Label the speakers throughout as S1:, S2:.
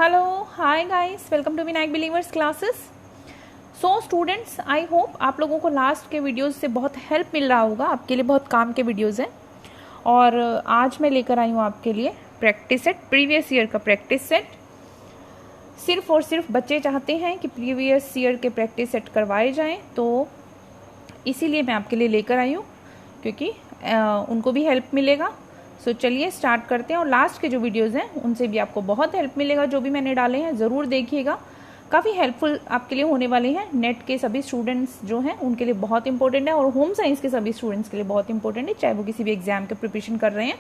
S1: Hello hi guys, welcome to Vinayak believers classes. So students, I hope आप लोगों को last के वीडियोस से बहुत हेल्प मिल रहा होगा। आपके लिए बहुत काम के वीडियोस हैं और आज मैं लेकर आई हूँ आपके लिए प्रैक्टिस सेट, प्रीवियस ईयर का प्रैक्टिस सेट। सिर्फ और सिर्फ बच्चे चाहते हैं कि प्रीवियस ईयर के प्रैक्टिस सेट करवाए जाएँ, तो इसीलिए मैं आपके लिए लेकर आई हूँ, क्योंकि उनको भी हेल्प मिलेगा। सो चलिए स्टार्ट करते हैं। और लास्ट के जो वीडियोज़ हैं उनसे भी आपको बहुत हेल्प मिलेगा। जो भी मैंने डाले हैं ज़रूर देखिएगा, काफ़ी हेल्पफुल आपके लिए होने वाले हैं। नेट के सभी स्टूडेंट्स जो हैं उनके लिए बहुत इंपॉर्टेंट है और होम साइंस के सभी स्टूडेंट्स के लिए बहुत इंपॉर्टेंट है, चाहे वो किसी भी एग्जाम के प्रिपरेशन कर रहे हैं।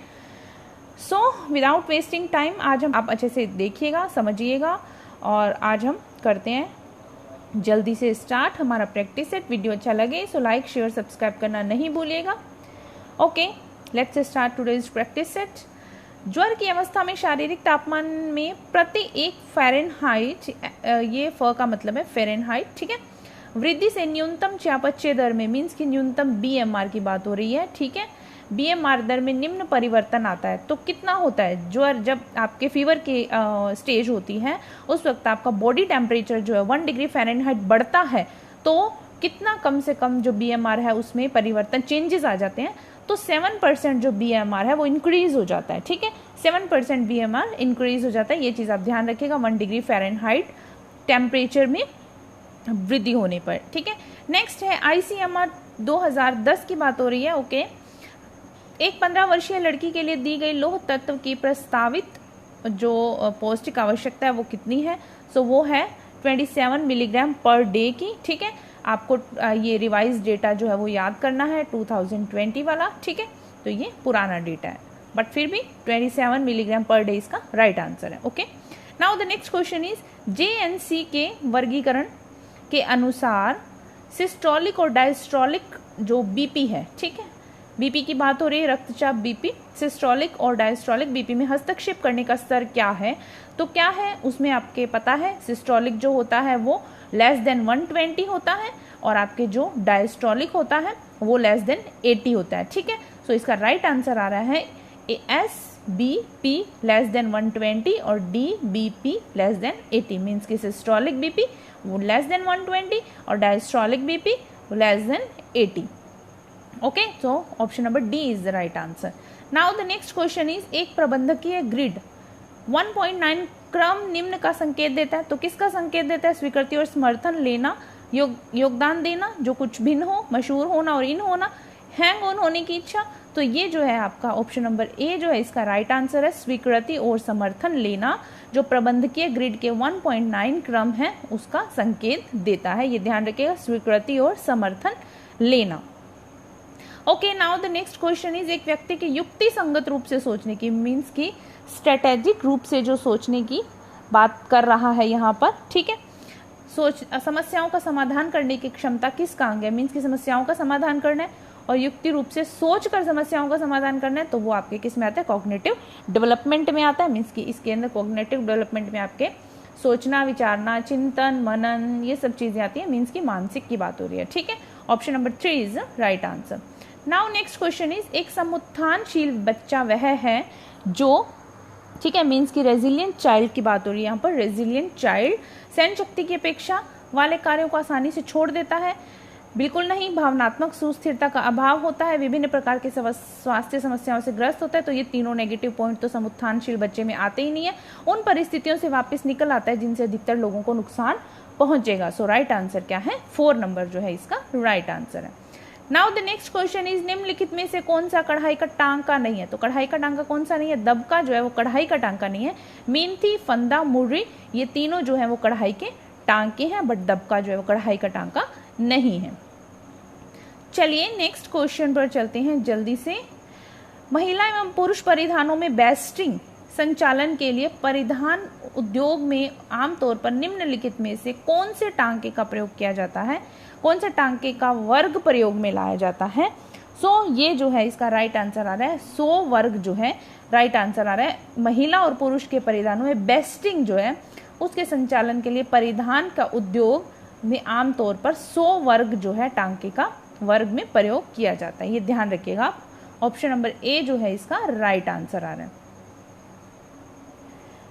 S1: सो विदाउट वेस्टिंग टाइम आज हम आप अच्छे से देखिएगा, समझिएगा और आज हम करते हैं जल्दी से स्टार्ट हमारा प्रैक्टिस सेट। वीडियो अच्छा लगे सो लाइक शेयर सब्सक्राइब करना नहीं भूलिएगा। Okay, let's start today's practice set. ज्वर की अवस्था में शारीरिक तापमान में प्रति 1 फ़ारेनहाइट, ये फ का मतलब है फ़ारेनहाइट, ठीक है, वृद्धि से न्यूनतम चयापचय दर में, मीन्स की न्यूनतम बीएमआर की बात हो रही है, ठीक है, बीएमआर दर में निम्न परिवर्तन आता है। तो कितना होता है ज्वर? जब आपके फीवर की स्टेज होती है उस वक्त आपका बॉडी टेम्परेचर जो है 1 डिग्री फ़ारेनहाइट बढ़ता है, तो कितना कम से कम जो बीएमआर है उसमें परिवर्तन, चेंजेस आ जाते हैं। तो 7% जो बीएमआर है वो इंक्रीज हो जाता है, ठीक है, 7% बीएमआर इंक्रीज हो जाता है। ये चीज़ आप ध्यान रखिएगा 1 डिग्री फ़ारेनहाइट टेम्परेचर में वृद्धि होने पर, ठीक है। नेक्स्ट है आईसीएमआर 2010 की बात हो रही है। ओके, एक 15 वर्षीय लड़की के लिए दी गई लौह तत्व की प्रस्तावित जो पौष्टिक आवश्यकता है वो कितनी है? सो वो है 27 मिलीग्राम पर डे की, ठीक है। आपको ये रिवाइज डेटा जो है वो याद करना है 2020 वाला, ठीक है, तो ये पुराना डेटा है बट फिर भी 27 मिलीग्राम पर डे इसका राइट आंसर है। Okay, now the next question is JNC के वर्गीकरण के अनुसार सिस्टोलिक और डायस्टोलिक जो बीपी है, ठीक है, बीपी की बात हो रही है, रक्तचाप बीपी, सिस्टोलिक और डायस्टोलिक बीपी में हस्तक्षेप करने का स्तर क्या है? तो क्या है उसमें आपके पता है, सिस्टोलिक जो होता है वो लेस देन 120 होता है और आपके जो डायस्टोलिक होता है वो लेस देन 80 होता है, ठीक है। सो इसका राइट आंसर आ रहा है S B P less than 120 और D B P less than 80, means की सिस्टोलिक बीपी वो लेस देन 120 और diastolic BP less than 80। Okay, so option number D is the right answer. Now the next question is एक प्रबंधकीय grid 1.9 क्रम निम्न का संकेत देता है। तो किसका संकेत देता है? स्वीकृति और समर्थन लेना, योगदान देना, जो कुछ भिन्न हो, मशहूर होना और इन होना, हैंग ऑन होने की इच्छा। तो ये जो है आपका ऑप्शन नंबर ए जो है इसका राइट आंसर है, स्वीकृति और समर्थन लेना, जो प्रबंधकीय ग्रिड के 1.9 क्रम है उसका संकेत देता है। ये ध्यान रखिएगा, स्वीकृति और समर्थन लेना। Okay, now the next question is एक व्यक्ति के युक्ति संगत रूप से सोचने की, मीन्स की स्ट्रेटेजिक रूप से जो सोचने की बात कर रहा है यहाँ पर, ठीक है, समस्याओं का समाधान करने की क्षमता किसका अंग है? मीन्स की समस्याओं का समाधान करना है और युक्ति रूप से सोच कर समस्याओं का समाधान करना है, तो वो आपके किस में आता है? कॉग्निटिव डेवलपमेंट में आता है। मीन्स की इसके अंदर कॉग्निटिव डेवलपमेंट में आपके सोचना, विचारना, चिंतन, मनन, ये सब चीजें आती है। मीन्स की मानसिक की बात हो रही है, ठीक है। Option number 3 is right answer. Now next question is एक समुत्थानशील बच्चा वह है जो, ठीक है, मीन्स की रेजिलियंट चाइल्ड की बात हो रही है यहाँ पर। रेजिलियंट चाइल्ड सहन शक्ति की अपेक्षा वाले कार्यों को आसानी से छोड़ देता है, बिल्कुल नहीं, भावनात्मक सुस्थिरता का अभाव होता है, विभिन्न प्रकार के स्वास्थ्य समस्याओं से ग्रस्त होता है। तो ये तीनों नेगेटिव पॉइंट तो समुत्थानशील बच्चे में आते ही नहीं है, उन परिस्थितियों से वापस निकल आता है जिनसे अधिकतर लोगों को नुकसान पहुंचेगा। सो राइट आंसर क्या है? 4 नंबर जो है इसका राइट आंसर है। Now the next question is निम्नलिखित में से कौन सा कढ़ाई का टांका नहीं है? तो कढ़ाई का टांका कौन सा नहीं है? दबका जो है वो कढ़ाई का टांका नहीं है। मेंथी, फंदा, मुर्री, ये तीनों जो है वो कढ़ाई के टांके हैं, बट दबका जो है वो कढ़ाई का टांका नहीं है। चलिए नेक्स्ट क्वेश्चन पर चलते हैं जल्दी से। महिला एवं पुरुष परिधानों में बेस्टिंग संचालन के लिए परिधान उद्योग में आमतौर पर निम्नलिखित में से कौन से टांके का प्रयोग किया जाता है? कौन से टांके का वर्ग प्रयोग में लाया जाता है? सो ये जो है इसका राइट आंसर आ रहा है 100 वर्ग जो है राइट आंसर आ रहा है। महिला और पुरुष के परिधानों में बेस्टिंग जो है उसके संचालन के लिए परिधान का उद्योग में आमतौर पर 100 वर्ग जो है टांके का वर्ग में प्रयोग किया जाता है। ये ध्यान रखिएगा, ऑप्शन नंबर ए जो है इसका राइट आंसर आ रहा है।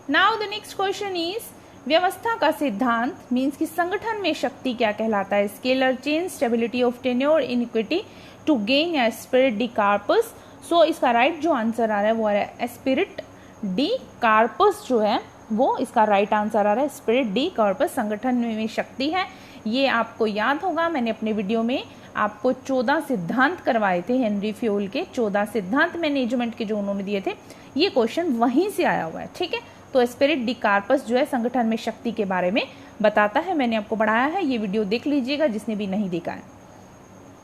S1: Now the next question is व्यवस्था का सिद्धांत मीन्स कि संगठन में शक्ति क्या कहलाता है? Scalar change, stability of tenure, inequity to gain या स्पिरिट डी कार्पस। सो इसका राइट जो आंसर आ रहा है वो आ रहा है स्पिरिट डी कार्पस जो है वो इसका राइट आंसर आ रहा है। स्पिरिट डी कार्पस संगठन में शक्ति है। ये आपको याद होगा, मैंने अपने वीडियो में आपको 14 सिद्धांत करवाए थे हेनरी फ्योल के। 14 सिद्धांत मैनेजमेंट के जो उन्होंने दिए थे, ये क्वेश्चन वहीं से आया हुआ है। ठीक है, तो स्पिरिट डी कार्पस जो है संगठन में शक्ति के बारे में बताता है। मैंने आपको पढ़ाया है, ये वीडियो देख लीजिएगा जिसने भी नहीं देखा है।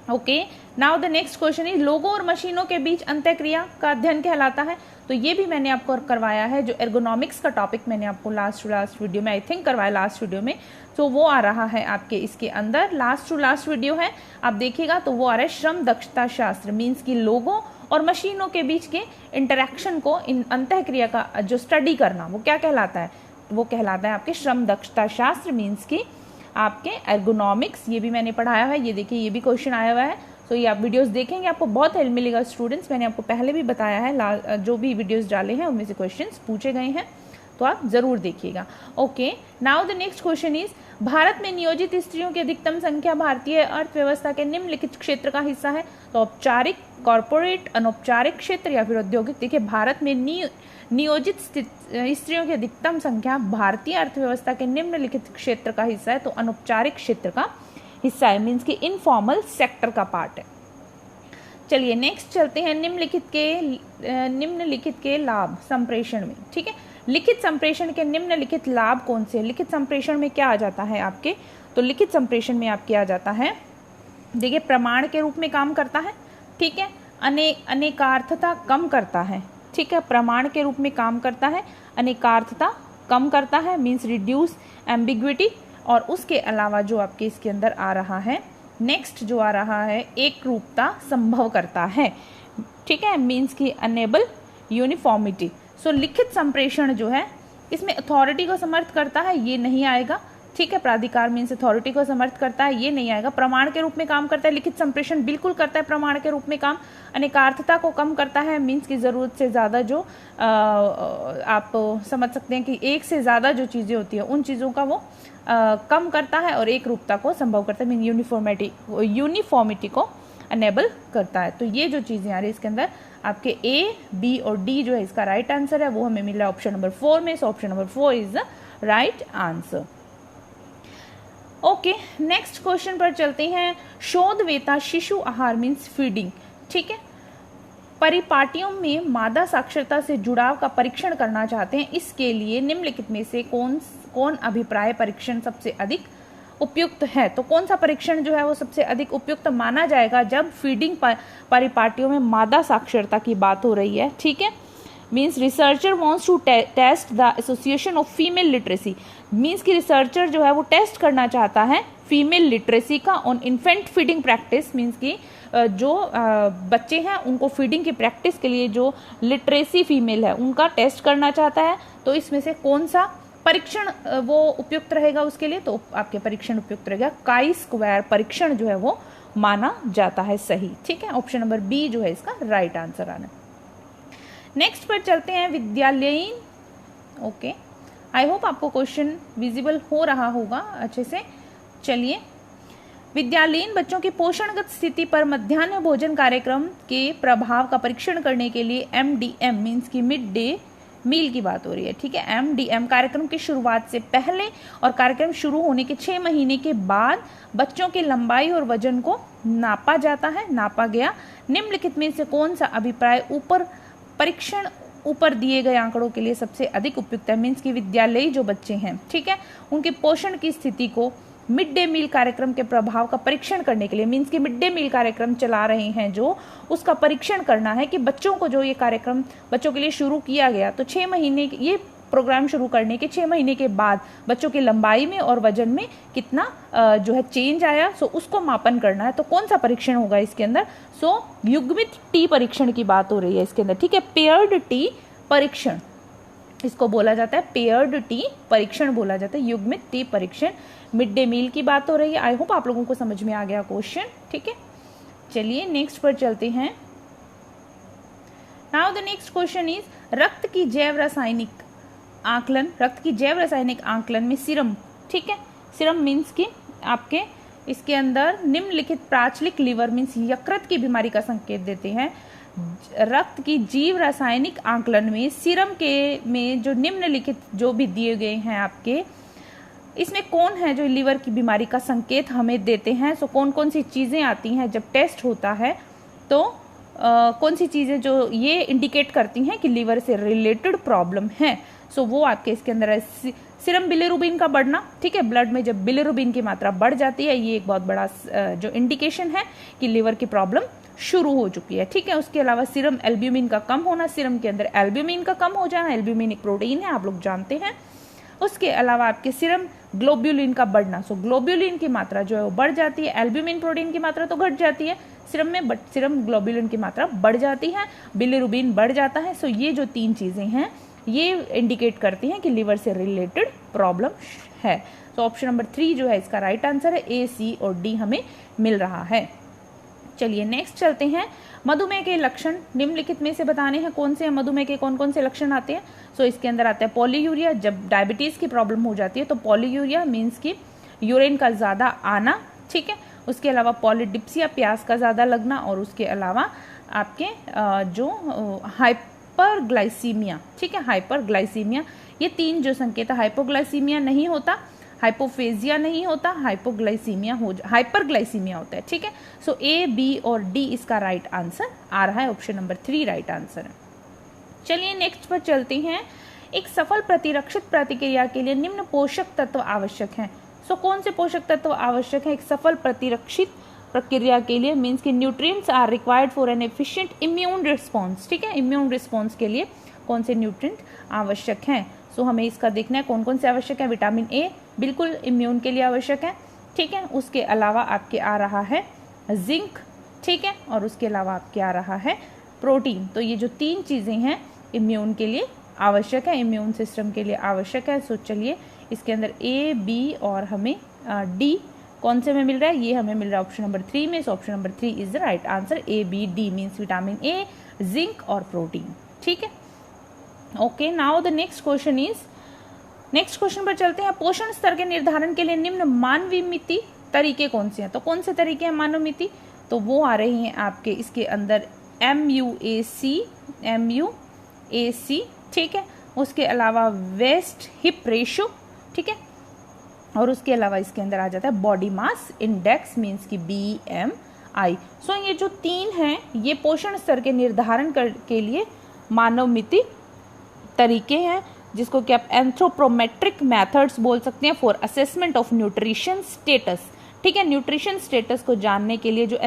S1: Okay, now the next question is लोगों और मशीनों के बीच अंतःक्रिया का अध्ययन कहलाता है। तो ये भी मैंने आपको करवाया है, जो एर्गोनॉमिक्स का टॉपिक मैंने आपको लास्ट वीडियो में आई थिंक करवाया लास्ट वीडियो में, तो वो आ रहा है आपके इसके अंदर। लास्ट वीडियो है, आप देखिएगा तो वो आ रहा है श्रम दक्षता शास्त्र मीन्स कि लोगों और मशीनों के बीच के इंटरेक्शन को, इन अंतःक्रिया का जो स्टडी करना, वो क्या कहलाता है? वो कहलाता है आपके श्रम दक्षता शास्त्र मीन्स कि आपके एर्गोनॉमिक्स। ये भी मैंने पढ़ाया है, ये देखिए ये भी क्वेश्चन आया हुआ है। तो ये आप वीडियोस देखेंगे, आपको बहुत हेल्प मिलेगा स्टूडेंट्स। मैंने आपको पहले भी बताया है, जो भी वीडियोस डाले हैं उनमें से क्वेश्चंस पूछे गए हैं, तो आप जरूर देखिएगा। Okay, now the next question is Bharat में नियोजित स्त्रियों की अधिकतम संख्या भारतीय अर्थव्यवस्था के निम्नलिखित क्षेत्र का हिस्सा है। तो औपचारिक, कॉर्पोरेट, अनौपचारिक क्षेत्र या फिर औद्योगिक। देखिए भारत में नियोजित स्त्रियों की अधिकतम संख्या भारतीय अर्थव्यवस्था के निम्नलिखित क्षेत्र का हिस्सा है, तो अनौपचारिक क्षेत्र का हिस्सा है मीन्स कि इनफॉर्मल सेक्टर का पार्ट है। चलिए नेक्स्ट चलते हैं निम्नलिखित के लाभ संप्रेषण में। ठीक है, लिखित संप्रेषण के निम्नलिखित लाभ कौन से? लिखित संप्रेषण में क्या आ जाता है आपके? तो लिखित संप्रेषण में आपके आ जाता है, देखिए प्रमाण के रूप में काम करता है। ठीक है, अनेकार्थता कम करता है। ठीक है, प्रमाण के रूप में काम करता है, अनेकार्थता कम करता है मीन्स रिड्यूस एम्बिग्विटी। और उसके अलावा जो आपके इसके अंदर आ रहा है नेक्स्ट जो आ रहा है, एक रूपता संभव करता है। ठीक है, मीन्स की अनेबल यूनिफॉर्मिटी। सो लिखित संप्रेषण जो है इसमें अथॉरिटी को समर्थ करता है, ये नहीं आएगा। ठीक है, प्राधिकार मीन्स अथॉरिटी को समर्थ करता है, ये नहीं आएगा। प्रमाण के रूप में काम करता है, लिखित संप्रेषण बिल्कुल करता है प्रमाण के रूप में काम। अनेकार्थता को कम करता है मीन्स की जरूरत से ज्यादा जो आप समझ सकते हैं कि एक से ज्यादा जो चीजें होती है उन चीजों का वो कम करता है, और एक रूपता को संभव करता है मीन यूनिफॉर्मिटी को अनेबल करता है। तो ये जो चीजें आ रही है इसके अंदर आपके ए, बी और डी जो है इसका राइट आंसर है, वो हमें मिल रहा है ऑप्शन नंबर 4 में। So option number 4 is the right answer. Okay, next question पर चलते हैं। शोधवेता शिशु आहार मीन्स फीडिंग। ठीक है, परिपाटियों में मादा साक्षरता से जुड़ाव का परीक्षण करना चाहते हैं, इसके लिए निम्नलिखित में से कौन अभिप्राय परीक्षण सबसे अधिक उपयुक्त है? तो कौन सा परीक्षण जो है वो सबसे अधिक उपयुक्त माना जाएगा जब फीडिंग परिपाटियों में मादा साक्षरता की बात हो रही है? ठीक है, means researcher wants to test the association of female literacy. Means की रिसर्चर जो है वो टेस्ट करना चाहता है फीमेल लिटरेसी का on infant feeding practice. Means की जो बच्चे हैं उनको फीडिंग की प्रैक्टिस के लिए जो लिटरेसी फीमेल है उनका टेस्ट करना चाहता है। तो इसमें से कौन सा परीक्षण वो उपयुक्त रहेगा उसके लिए? तो आपके परीक्षण उपयुक्त रहेगा काई स्क्वायर परीक्षण जो है वो माना जाता है सही। ठीक है, ऑप्शन नंबर बी जो है इसका राइट आंसर आना। नेक्स्ट पर चलते हैं विद्यालयीन। ओके, आई होप आपको क्वेश्चन विजिबल हो रहा होगा अच्छे से। चलिए, विद्यालयीन बच्चों की पोषणगत स्थिति पर मध्याह्न भोजन कार्यक्रम के प्रभाव का परीक्षण करने के लिए MDM मीन्स की मिड डे मील की बात हो रही है। ठीक है, MDM कार्यक्रम की शुरुआत से पहले और कार्यक्रम शुरू होने के 6 महीने के बाद बच्चों की लंबाई और वजन को नापा जाता है, नापा गया। निम्नलिखित में से कौन सा अभिप्राय परीक्षण ऊपर दिए गए आंकड़ों के लिए सबसे अधिक उपयुक्त है? मीन्स की विद्यालयी जो बच्चे हैं, ठीक है, उनके पोषण की स्थिति को मिड डे मील कार्यक्रम के प्रभाव का परीक्षण करने के लिए, मीन्स की मिड डे मील कार्यक्रम चला रहे हैं जो, उसका परीक्षण करना है कि बच्चों को जो ये कार्यक्रम बच्चों के लिए शुरू किया गया, तो 6 महीने ये प्रोग्राम शुरू करने के 6 महीने के बाद बच्चों की लंबाई में और वजन में कितना जो है चेंज आया, सो उसको मापन करना है। तो कौन सा परीक्षण होगा इसके अंदर? सो युग्मित टी परीक्षण की बात हो रही है इसके अंदर। ठीक है, पेयर्ड टी परीक्षण इसको बोला जाता है, पेयर्ड टी परीक्षण बोला जाता है, युग्मित टी परीक्षण। मिड डे मील की बात हो रही है। आई होप आप लोगों को समझ में आ गया क्वेश्चन। ठीक है, चलिए नेक्स्ट पर चलते हैं। Now the next question is रक्त की जैव रासायनिक आकलन, रक्त की जैव रासायनिक आकलन में सीरम, ठीक है, सीरम मीन्स कि आपके इसके अंदर निम्नलिखित प्राचलिक लीवर मीन्स यकृत की बीमारी का संकेत देते हैं। रक्त की जीव रासायनिक आकलन में सीरम के में जो निम्नलिखित जो भी दिए गए हैं आपके, इसमें कौन है जो लीवर की बीमारी का संकेत हमें देते हैं। सो कौन कौन सी चीज़ें आती हैं जब टेस्ट होता है, तो कौन सी चीज़ें जो ये इंडिकेट करती हैं कि लीवर से रिलेटेड प्रॉब्लम है। सो वो आपके इसके अंदर है सीरम बिलिरुबिन का बढ़ना, ठीक है, ब्लड में जब बिलिरुबिन की मात्रा बढ़ जाती है, ये एक बहुत बड़ा जो इंडिकेशन है कि लीवर की प्रॉब्लम शुरू हो चुकी है, ठीक है। उसके अलावा सीरम एल्ब्यूमिन का कम होना, सीरम के अंदर एल्ब्यूमिन का कम हो जाना, एल्ब्यूमिन एक प्रोटीन है, आप लोग जानते हैं। उसके अलावा आपके सीरम ग्लोब्यूलिन का बढ़ना, सो ग्लोब्यूलिन की मात्रा जो है वो बढ़ जाती है, एल्ब्यूमिन प्रोटीन की मात्रा तो घट जाती है सीरम में, बट सीरम ग्लोब्यूलिन की मात्रा बढ़ जाती है, बिलिरुबिन बढ़ जाता है। सो ये जो 3 चीज़ें हैं ये इंडिकेट करती हैं कि लीवर से रिलेटेड प्रॉब्लम है। तो ऑप्शन नंबर 3 जो है इसका राइट आंसर है, ए, सी और डी हमें मिल रहा है। चलिए नेक्स्ट चलते हैं। मधुमेह के लक्षण निम्नलिखित में से बताने हैं, कौन से हैं मधुमेह के, कौन कौन से लक्षण आते हैं। सो इसके अंदर आता है पॉलीयूरिया, जब डायबिटीज की प्रॉब्लम हो जाती है तो पॉलीयूरिया मीन्स की यूरिन का ज्यादा आना, ठीक है। उसके अलावा पॉलीडिप्सिया, प्यास का ज्यादा लगना, और उसके अलावा आपके जो हाइपरग्लाइसीमिया, ठीक है, हाइपरग्लाइसीमिया, ये 3 जो संकेत है, हाइपोग्लाइसीमिया नहीं होता, हाइपोफेजिया नहीं होता, हाइपोग्लाइसीमिया हाइपरग्लाइसीमिया होता है, ठीक है। सो ए, बी और डी इसका राइट आंसर आ रहा है, ऑप्शन नंबर 3 राइट आंसर है। चलिए नेक्स्ट पर चलते हैं। एक सफल प्रतिरक्षित प्रतिक्रिया के लिए निम्न पोषक तत्व आवश्यक हैं। सो कौन से पोषक तत्व आवश्यक है एक सफल प्रतिरक्षित प्रक्रिया के लिए, मीन्स कि nutrients are required for an efficient immune response, ठीक है। इम्यून रिस्पॉन्स के लिए कौन से न्यूट्रिएंट आवश्यक हैं। सो हमें इसका देखना है कौन कौन से आवश्यक है। विटामिन ए बिल्कुल इम्यून के लिए आवश्यक है, ठीक है। उसके अलावा आपके आ रहा है जिंक, ठीक है, और उसके अलावा आपके आ रहा है प्रोटीन। तो ये जो 3 चीज़ें हैं इम्यून के लिए आवश्यक है, इम्यून सिस्टम के लिए आवश्यक है। सो चलिए इसके अंदर ए, बी और हमें डी कौन से में मिल रहा है, ये हमें मिल रहा है ऑप्शन नंबर 3 में। So option number 3 is the right answer, A, B, D means vitamin A, zinc और प्रोटीन, ठीक है। Okay, now the next question is, next question पर चलते हैं। पोषण स्तर के निर्धारण के लिए निम्न मानवीय तरीके कौन से हैं। तो कौन से तरीके हैं मानवीय, तो वो आ रही हैं आपके इसके अंदर MUAC, ठीक है। उसके अलावा वेस्ट हिप रेशो, ठीक है, और उसके अलावा इसके अंदर आ जाता है बॉडी मास इंडेक्स मीन्स की BMI। सो ये जो 3 हैं ये पोषण स्तर के निर्धारण के लिए मानवमिति तरीके हैं, जिसको कि आप एंथ्रोपोमेट्रिक मेथड्स बोल सकते हैं for assessment of nutrition status, ठीक है। न्यूट्रिशन स्टेटस को जानने के लिए जो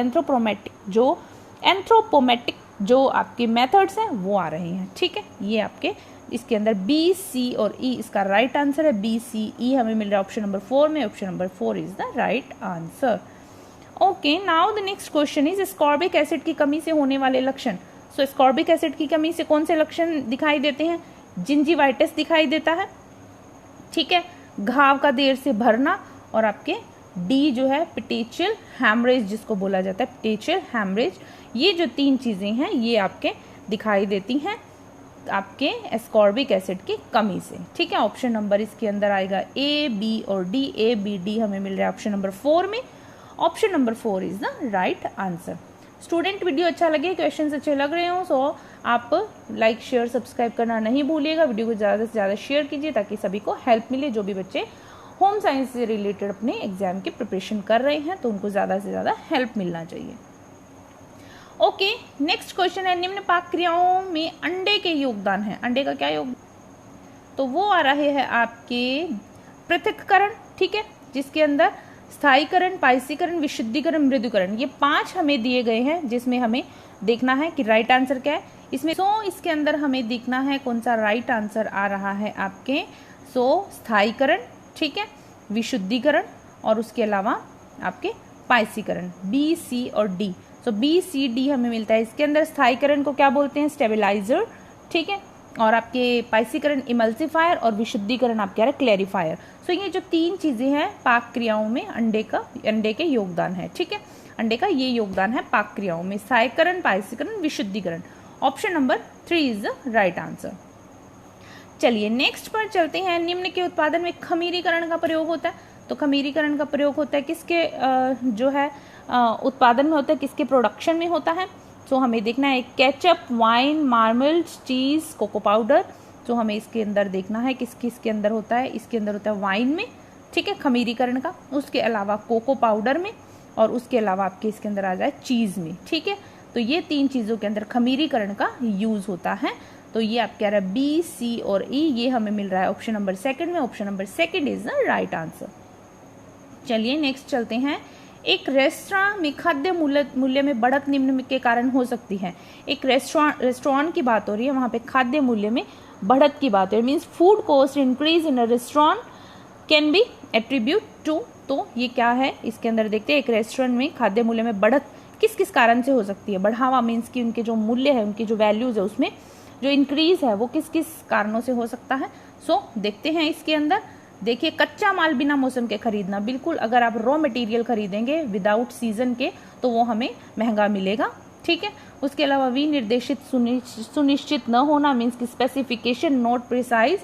S1: एंथ्रोपोमेट्रिक जो आपके मेथड्स हैं वो आ रहे हैं, ठीक है। ये आपके इसके अंदर B, C और E इसका राइट आंसर है। B, C, E हमें मिल रहा है ऑप्शन नंबर 4 में, option number 4 is the right answer. Okay, now the next question is ascorbic acid की कमी से होने वाले लक्षण। सो स्कॉर्बिक एसिड की कमी से कौन से लक्षण दिखाई देते हैं। जिंजीवाइटिस दिखाई देता है, ठीक है, घाव का देर से भरना, और आपके डी जो है पेटेचियल हैमरेज जिसको बोला जाता है, पेटेचियल हैमरेज। ये जो 3 चीजें हैं ये आपके दिखाई देती हैं आपके एस्कॉर्बिक एसिड की कमी से, ठीक है। ऑप्शन नंबर इसके अंदर आएगा ए, बी और डी। ए, बी, डी हमें मिल रहा है ऑप्शन नंबर 4 में, option number 4 is the right answer. Student video अच्छा लगे, क्वेश्चंस अच्छे लग रहे हो, सो आप लाइक, शेयर, सब्सक्राइब करना नहीं भूलिएगा। वीडियो को ज़्यादा से ज़्यादा शेयर कीजिए ताकि सभी को हेल्प मिले। जो भी बच्चे होम साइंस से रिलेटेड अपने एग्जाम की प्रिपरेशन कर रहे हैं तो उनको ज़्यादा से ज़्यादा हेल्प मिलना चाहिए। ओके, नेक्स्ट क्वेश्चन है निम्न पाक क्रियाओं में अंडे के योगदान है। अंडे का क्या योगदान, तो वो आ रहे हैं आपके पृथक्करण, ठीक है, जिसके अंदर स्थायीकरण, पाइसीकरण, विशुद्धिकरण, मृदुकरण, ये 5 हमें दिए गए हैं, जिसमें हमें देखना है कि राइट आंसर क्या है इसमें। इसके अंदर हमें देखना है कौन सा राइट आंसर आ रहा है आपके। स्थायीकरण, ठीक है, विशुद्धिकरण और उसके अलावा आपके पाइसीकरण, B, C और D। B, C, D हमें मिलता है। इसके अंदर स्थायीकरण को क्या बोलते हैं, स्टेबिलाईजर, ठीक है, और आपके पाइसीकरण इमल्सिफायर और विशुद्धिकरण आप कह रहे हैं क्लैरिफायर। ये जो 3 चीजें हैं पाक क्रियाओं में अंडे के योगदान है, ठीक है। अंडे का ये योगदान है पाक क्रियाओं में, स्थायीकरण, पाइसीकरण, विशुद्धिकरण। Option number 3 is the right answer. चलिए नेक्स्ट पर चलते हैं। निम्न के उत्पादन में खमीरीकरण का प्रयोग होता है। तो खमीरीकरण का प्रयोग होता है किसके जो है उत्पादन में होता है, किसके प्रोडक्शन में होता है। तो हमें देखना है केचप, वाइन, मार्मल्ड, चीज, कोको पाउडर। तो हमें इसके अंदर देखना है किस किसके अंदर होता है। इसके अंदर होता है वाइन में, ठीक है, खमीरीकरण का। उसके अलावा कोको पाउडर में, और उसके अलावा आपके इसके अंदर आ जाए चीज में, ठीक है। तो ये 3 चीजों के अंदर खमीरीकरण का यूज होता है। तो ये आप कह रहे हैं बी, सी और ई, ये हमें मिल रहा है ऑप्शन नंबर 2 में। Option number 2 is the right answer. चलिए नेक्स्ट चलते हैं। एक रेस्टोरेंट में खाद्य मूल्य में बढ़त निम्न के कारण हो सकती है। एक रेस्टोरेंट की बात हो रही है, वहां पे खाद्य मूल्य में बढ़त की बात है। Means food cost increase in a restaurant can be attribute to. तो ये क्या है, इसके अंदर देखते हैं। एक रेस्टोरेंट में खाद्य मूल्य में बढ़त किस किस कारण से हो सकती है। बढ़ावा मीन्स कि उनके जो मूल्य है, उनकी जो वैल्यूज है, उसमें जो इंक्रीज है वो किस किस कारणों से हो सकता है। सो देखते हैं इसके अंदर। देखिए कच्चा माल बिना मौसम के खरीदना, बिल्कुल अगर आप रॉ मटेरियल खरीदेंगे विदाउट सीजन के तो वो हमें महंगा मिलेगा, ठीक है। उसके अलावा विनिर्देशित सुनिश्चित न होना, मीन्स की स्पेसिफिकेशन नॉट प्रिसाइज,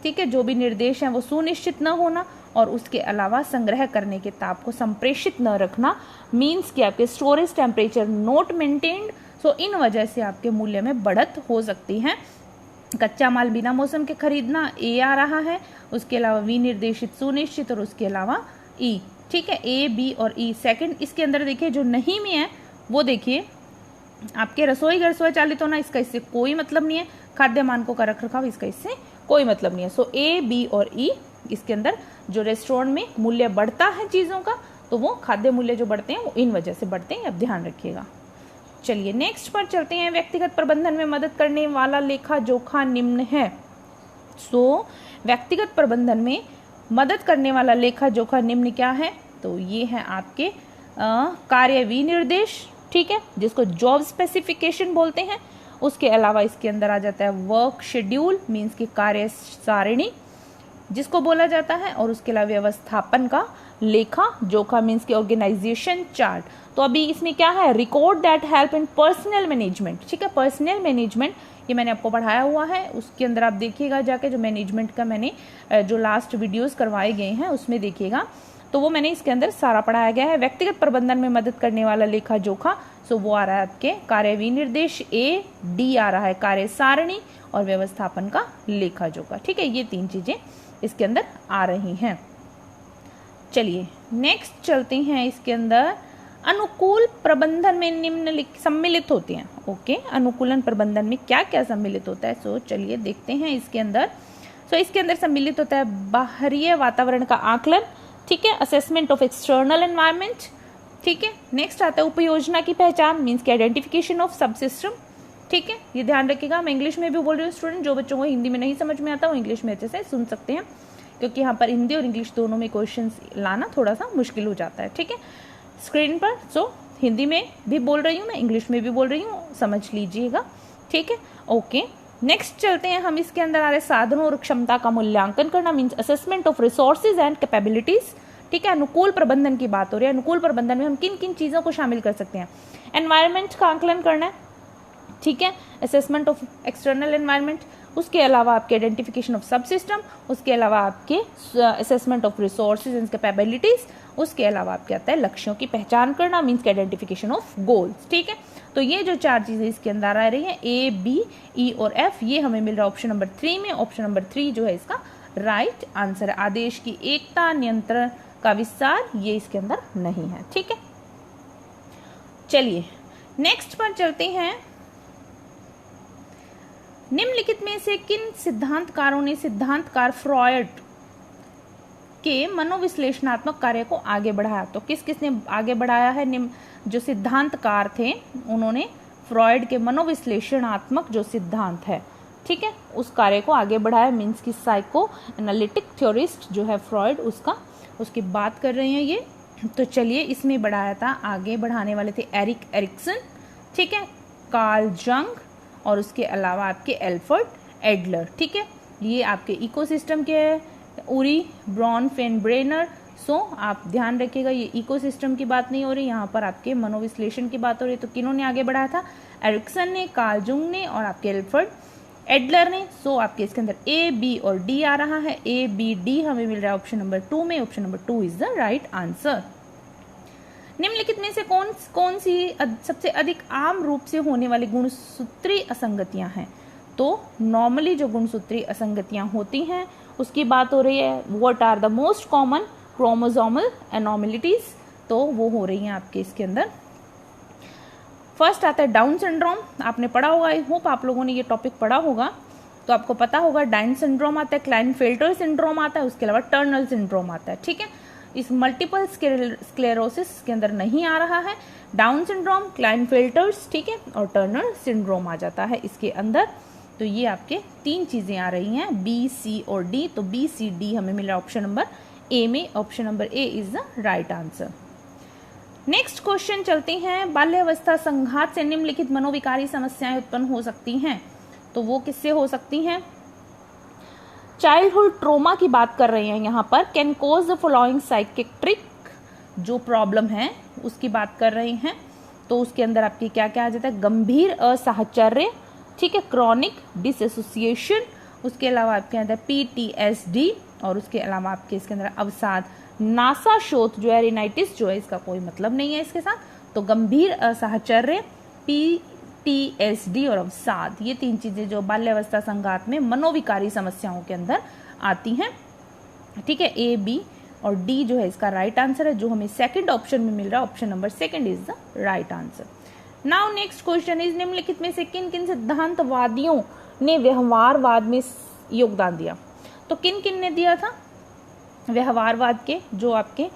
S1: ठीक है, जो भी निर्देश है वो सुनिश्चित न होना। और उसके अलावा संग्रह करने के ताप को संप्रेषित न रखना, मीन्स कि आपके स्टोरेज टेम्परेचर नॉट मेंटेन्ड। सो इन वजह से आपके मूल्य में बढ़त हो सकती है। कच्चा माल बिना मौसम के खरीदना, ए आ रहा है। उसके अलावा विनिर्देशित सुनिश्चित, और उसके अलावा ई, ठीक है। ए, बी और ई सेकंड। इसके अंदर देखिए जो नहीं में है वो देखिए आपके रसोई घर स्वचालित होना, इसका इससे कोई मतलब नहीं है। खाद्य मानकों का रखरखाव, इसका इससे कोई मतलब नहीं है। सो ए, बी और ई इसके अंदर जो रेस्टोरेंट में मूल्य बढ़ता है चीजों का, तो वो खाद्य मूल्य जो बढ़ते हैं वो इन वजह से बढ़ते हैं, आप ध्यान रखिएगा। चलिए नेक्स्ट पर चलते हैं। व्यक्तिगत प्रबंधन में मदद करने वाला लेखा जोखा निम्न है। सो व्यक्तिगत प्रबंधन में मदद करने वाला लेखा जोखा निम्न क्या है। तो ये है आपके कार्य विनिर्देश, ठीक है, जिसको जॉब स्पेसिफिकेशन बोलते हैं। उसके अलावा इसके अंदर आ जाता है वर्क शेड्यूल, मीन्स की कार्य सारिणी जिसको बोला जाता है। और उसके अलावा व्यवस्थापन का लेखा जोखा, मीन्स की ऑर्गेनाइजेशन चार्ट। तो अभी इसमें क्या है, record that help in personal management, ठीक है। पर्सनल मैनेजमेंट ये मैंने आपको पढ़ाया हुआ है, उसके अंदर आप देखिएगा जाके, जो मैनेजमेंट का मैंने जो लास्ट वीडियोस करवाए गए हैं उसमें देखिएगा, तो वो मैंने इसके अंदर सारा पढ़ाया गया है। व्यक्तिगत प्रबंधन में मदद करने वाला लेखा जोखा, सो वो आ रहा है आपके कार्य विनिर्देश, ए, डी आ रहा है कार्य सारणी, और व्यवस्थापन का लेखा जोखा, ठीक है। ये 3 चीजें इसके अंदर आ रही हैं। चलिए नेक्स्ट चलते हैं। इसके अंदर अनुकूल प्रबंधन में निम्न सम्मिलित होते हैं। ओके, अनुकूलन प्रबंधन में क्या क्या सम्मिलित होता है, सो चलिए देखते हैं इसके अंदर। सो इसके अंदर सम्मिलित होता है बाहरी वातावरण का आकलन, ठीक है, असेसमेंट ऑफ एक्सटर्नल एनवायरनमेंट, ठीक है। नेक्स्ट आता है उपयोजना की पहचान, मीन्स की आइडेंटिफिकेशन ऑफ सब सिस्टम, ठीक है। ये ध्यान रखिएगा, मैं इंग्लिश में भी बोल रही हूँ स्टूडेंट, जो बच्चों को हिंदी में नहीं समझ में आता वो इंग्लिश में अच्छे से सुन सकते हैं, क्योंकि यहाँ पर हिंदी और इंग्लिश दोनों में क्वेश्चंस लाना थोड़ा सा मुश्किल हो जाता है, ठीक है, स्क्रीन पर। सो हिंदी में भी बोल रही हूँ मैं, इंग्लिश में भी बोल रही हूँ, समझ लीजिएगा, ठीक है। ओके, नेक्स्ट चलते हैं हम। इसके अंदर आ रहे साधनों और क्षमता का मूल्यांकन करना, means assessment of resources and capabilities, ठीक है। अनुकूल प्रबंधन की बात हो रही है। अनुकूल प्रबंधन में हम किन किन चीजों को शामिल कर सकते हैं। एनवायरमेंट का आकलन करना है, ठीक है, असेसमेंट ऑफ एक्सटर्नल एनवायरमेंट। उसके अलावा आपके आइडेंटिफिकेशन ऑफ सब सिस्टम, उसके अलावा आपके assessment of resources and capabilities, उसके अलावा आपके आता है लक्ष्यों की पहचान करना, मीन्स आइडेंटिफिकेशन ऑफ गोल्स, ठीक है। तो ये जो 4 चीजें इसके अंदर आ रही है, ए, बी, ई और एफ, ये हमें मिल रहा है ऑप्शन नंबर 3 में। ऑप्शन नंबर 3 जो है इसका राइट आंसर है। आदेश की एकता, नियंत्रण का विस्तार, ये इसके अंदर नहीं है, ठीक है। चलिए नेक्स्ट पर चलते हैं। निम्नलिखित में से किन सिद्धांतकारों ने सिद्धांतकार फ्रॉयड के मनोविश्लेषणात्मक कार्य को आगे बढ़ाया। तो किस किसने आगे बढ़ाया है, जो सिद्धांतकार थे उन्होंने फ्रॉयड के मनोविश्लेषणात्मक जो सिद्धांत है, ठीक है, उस कार्य को आगे बढ़ाया, मीन्स की साइको एनालिटिक थ्योरिस्ट जो है फ्रॉयड, उसकी बात कर रहे हैं ये। तो चलिए इसमें बढ़ाया था, आगे बढ़ाने वाले थे एरिक एरिक्सन, ठीक है, कार्ल जंग, और उसके अलावा आपके एल्फ्रेड एडलर, ठीक है। ये आपके इकोसिस्टम के उरी ब्रॉन फेनब्रेनर। सो आप ध्यान रखिएगा, ये इकोसिस्टम की बात नहीं हो रही, यहाँ पर आपके मनोविश्लेषण की बात हो रही है। तो किन्होंने आगे बढ़ाया था, एरिक्सन ने, कार्ल जंग ने, और आपके एल्फ्रेड एडलर ने। सो आपके इसके अंदर ए, बी और डी आ रहा है। ए, बी, डी हमें मिल रहा है ऑप्शन नंबर 2 में। Option number 2 is the right answer. निम्नलिखित में से कौन सी सबसे अधिक आम रूप से होने वाली गुणसूत्री असंगतियां हैं? तो नॉर्मली जो गुणसूत्री असंगतियां होती हैं उसकी बात हो रही है। What are the most common chromosomal anomalies, तो वो हो रही हैं आपके इसके अंदर। फर्स्ट आता है डाउन सिंड्रोम। आपने पढ़ा होगा, आई होप आप लोगों ने ये टॉपिक पढ़ा होगा, तो आपको पता होगा डाउन सिंड्रोम आता है, क्लाइनफेल्टर सिंड्रोम आता है, उसके अलावा टर्नर सिंड्रोम आता है। ठीक है, इस मल्टीपल स्क्लेरोसिस के अंदर नहीं आ रहा है डाउन सिंड्रोम, क्लाइनफेल्टर्स, ठीक है, और टर्नर सिंड्रोम आ जाता है इसके अंदर। तो ये आपके 3 चीजें आ रही हैं, बी, सी और डी। तो बी, सी, डी हमें मिला ऑप्शन नंबर ए में। Option number A is the right answer. Next question चलते हैं। बाल्यावस्था संघात से निम्नलिखित मनोविकारी समस्याएं उत्पन्न हो सकती हैं, तो वो किससे हो सकती हैं? चाइल्डहुड ट्रोमा की बात कर रहे हैं यहाँ पर। Can cause the following psychiatric जो प्रॉब्लम है उसकी बात कर रहे हैं। तो उसके अंदर आपकी क्या क्या आ जाता है? गंभीर असाहचर्य, ठीक है, क्रॉनिक डिसएसोसिएशन, उसके अलावा आपके अंदर PTSD, और उसके अलावा आपके इसके अंदर अवसाद। नासा शोथ जो है, रिनाइटिस जो है, इसका कोई मतलब नहीं है इसके साथ। तो गंभीर असाहचर्य, PTSD और अवसाद, ये 3 चीजें जो बाल्यावस्था संघात में मनोविकारी समस्याओं के अंदर आती हैं। ठीक है, ए, बी और डी जो है इसका राइट आंसर है, जो हमें सेकंड ऑप्शन में मिल रहा है। Option number 2 is the right answer. Now next question is निम्नलिखित में से किन किन सिद्धांतवादियों ने व्यवहारवाद में योगदान दिया? तो किन किन ने दिया था व्यवहारवाद के जो आपके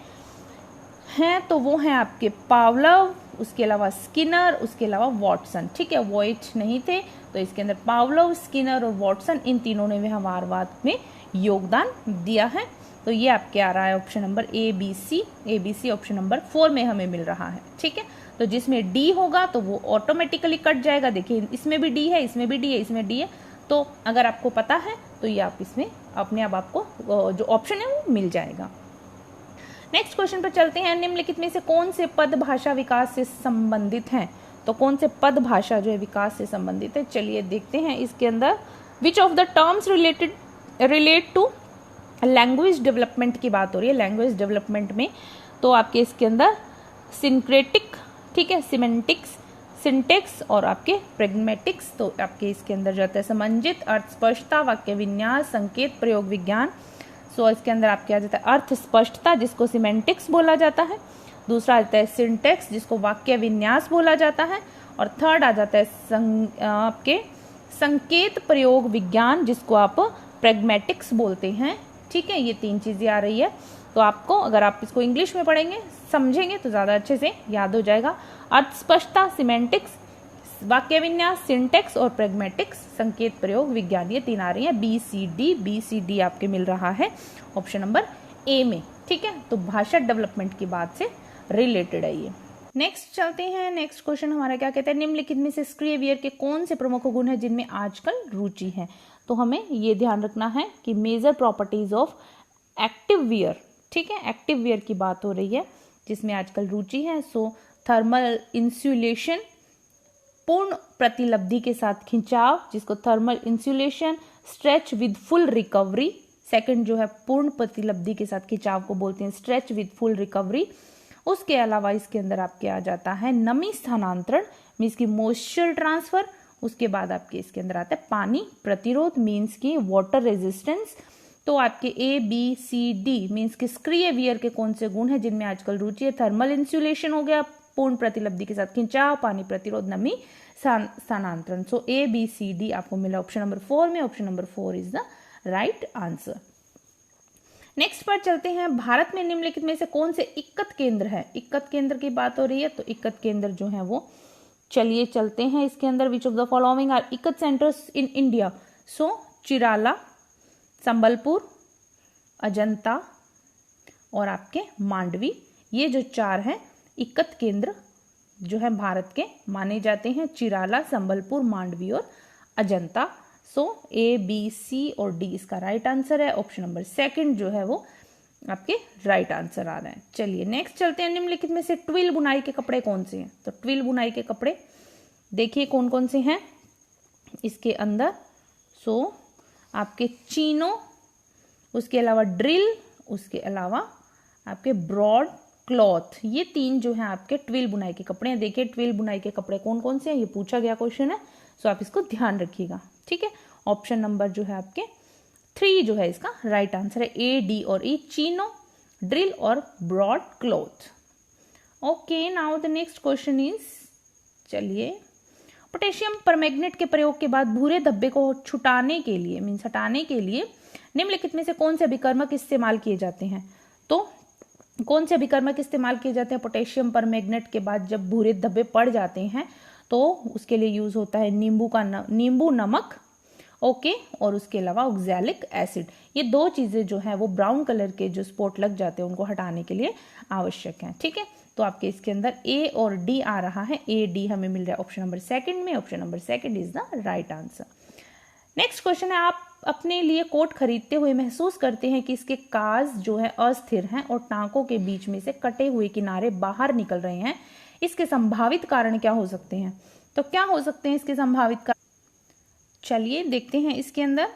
S1: हैं? तो वो हैं आपके पावलोव, उसके अलावा स्किनर, उसके अलावा वॉटसन। ठीक है, वॉइट नहीं थे, तो इसके अंदर पावलोव, स्किनर और वॉटसन, इन तीनों ने व्यवहारवाद में योगदान दिया है। तो ये आपके आ रहा है option number A, B, C. A, B, C option number 4 में हमें मिल रहा है। ठीक है, तो जिसमें डी होगा तो वो ऑटोमेटिकली कट जाएगा। देखिए, इसमें भी डी है, इसमें भी डी है, इसमें डी है। तो अगर आपको पता है तो ये आप इसमें अपने आप आपको जो ऑप्शन है वो मिल जाएगा। नेक्स्ट क्वेश्चन पर चलते हैं। निम्नलिखित में से कौन से पद भाषा विकास से संबंधित हैं? तो कौन से पद भाषा जो है विकास से संबंधित है? चलिए देखते हैं इसके अंदर। Which of the terms relate to language development की बात हो रही है। लैंग्वेज डेवलपमेंट में तो आपके इसके अंदर सिंक्रेटिक, ठीक है, सिमेंटिक्स, सिंटेक्स और आपके प्रेग्मेटिक्स। तो आपके इसके अंदर जाता है समंजित, अर्थ स्पष्टता, वाक्य विन्यास, संकेत प्रयोग विज्ञान। सो इसके अंदर आपके आ जाता है अर्थ स्पष्टता, जिसको सिमेंटिक्स बोला जाता है। दूसरा आ जाता है सिंटेक्स, जिसको वाक्य विन्यास बोला जाता है। और थर्ड आ जाता है आपके संकेत प्रयोग विज्ञान, जिसको आप प्रेग्मेटिक्स बोलते हैं। ठीक है, ये 3 चीजें आ रही है। तो आपको अगर आप इसको इंग्लिश में पढ़ेंगे, समझेंगे तो ज्यादा अच्छे से याद हो जाएगा। अर्थ स्पष्टता, सिमेंटिक्स, वाक्य विन्यास, सिंटेक्स और प्रेग्मेटिक्स, संकेत प्रयोग विज्ञान, ये 3 आ रही है। B, C, D. B, C, D आपके मिल रहा है ऑप्शन नंबर ए में। ठीक है, तो भाषा डेवलपमेंट की बात से रिलेटेड है ये। नेक्स्ट चलते हैं। नेक्स्ट क्वेश्चन हमारा क्या कहता है? निम्नलिखित में से स्क्रिएवियर के कौन से प्रमुख गुण है जिनमें आजकल रुचि है? तो हमें ये ध्यान रखना है कि major properties of active wear, ठीक है, एक्टिव वियर की बात हो रही है जिसमें आजकल रुचि है। सो थर्मल इंसुलेशन, पूर्ण प्रतिलब्धि के साथ खिंचाव, जिसको thermal insulation, stretch with full recovery. Second जो है पूर्ण प्रतिलब्धि के साथ खिंचाव को बोलते हैं स्ट्रेच विद फुल रिकवरी। उसके अलावा इसके अंदर आपके आ जाता है नमी स्थानांतरण, मीन्स की मॉइस्चर ट्रांसफर। उसके बाद आपके इसके अंदर आता है पानी प्रतिरोध, मीन्स की वाटर रेजिस्टेंस। तो आपके ए, बी, सी, डी मीन्स के स्क्रिएवियर के कौन से गुण है जिनमें आजकल रुचि है? थर्मल इंसुलेशन हो गया, पूर्ण प्रतिलब्धि के साथ खिंचाव, पानी प्रतिरोध, नमी स्थानांतरण। सो ए, बी, सी, डी आपको मिला ऑप्शन नंबर 4 में। Option number 4 is the right answer. Next पर चलते हैं। भारत में निम्नलिखित में से कौन से इक्कत केंद्र है? इक्कत केंद्र की बात हो रही है, तो इक्कत केंद्र जो है वो, चलिए चलते हैं इसके अंदर। Which of the following are ikat centres in India? So Chirala, Sambalpur, Ajanta और आपके मांडवी, ये जो 4 हैं इक्कत केंद्र जो है भारत के माने जाते हैं। चिराला, संबलपुर, मांडवी और अजंता। सो ए, बी, सी और डी इसका राइट आंसर है। ऑप्शन नंबर 2 जो है वो आपके राइट आंसर आ रहे हैं। चलिए नेक्स्ट चलते हैं। निम्नलिखित में से ट्विल बुनाई के कपड़े कौन से हैं? तो ट्विल बुनाई के कपड़े देखिए कौन कौन से हैं इसके अंदर। सो आपके चीनो, उसके अलावा ड्रिल, उसके अलावा आपके ब्रॉड क्लॉथ, ये 3 जो है आपके ट्विल बुनाई के कपड़े हैं। देखिए ट्विल बुनाई के कपड़े कौन कौन से हैं, ये पूछा गया क्वेश्चन है, सो आप इसको ध्यान रखिएगा। ठीक है, ऑप्शन नंबर जो है आपके 3 जो है इसका राइट आंसर है, ए, डी और ई, चीनो, ड्रिल और broadcloth. Okay, now the next question is, चलिए, पोटेशियम परमैंगनेट के प्रयोग के बाद भूरे धब्बे को छुटाने के लिए मीन्स हटाने के लिए निम्नलिखित में से कौन से अभिकर्मक इस्तेमाल किए जाते हैं? तो कौन से अभिकर्मक इस्तेमाल किए जाते हैं पोटेशियम परमैंगनेट के बाद जब भूरे धब्बे पड़ जाते हैं? तो उसके लिए यूज होता है नींबू नमक, ओके, और उसके अलावा ऑक्सैलिक एसिड। ये 2 चीजें जो है वो ब्राउन कलर के जो स्पॉट लग जाते हैं उनको हटाने के लिए आवश्यक हैं। ठीक है, तो आपके इसके अंदर ए और डी आ रहा है, ए डी हमें मिल रहा है ऑप्शन नंबर 2 में, option number 2 is the right answer. Next question है, आप अपने लिए कोट खरीदते हुए महसूस करते हैं कि इसके काज जो है अस्थिर हैं और टांकों के बीच में से कटे हुए किनारे बाहर निकल रहे हैं, इसके संभावित कारण क्या हो सकते हैं? तो क्या हो सकते हैं इसके संभावित कारण? चलिए देखते हैं इसके अंदर।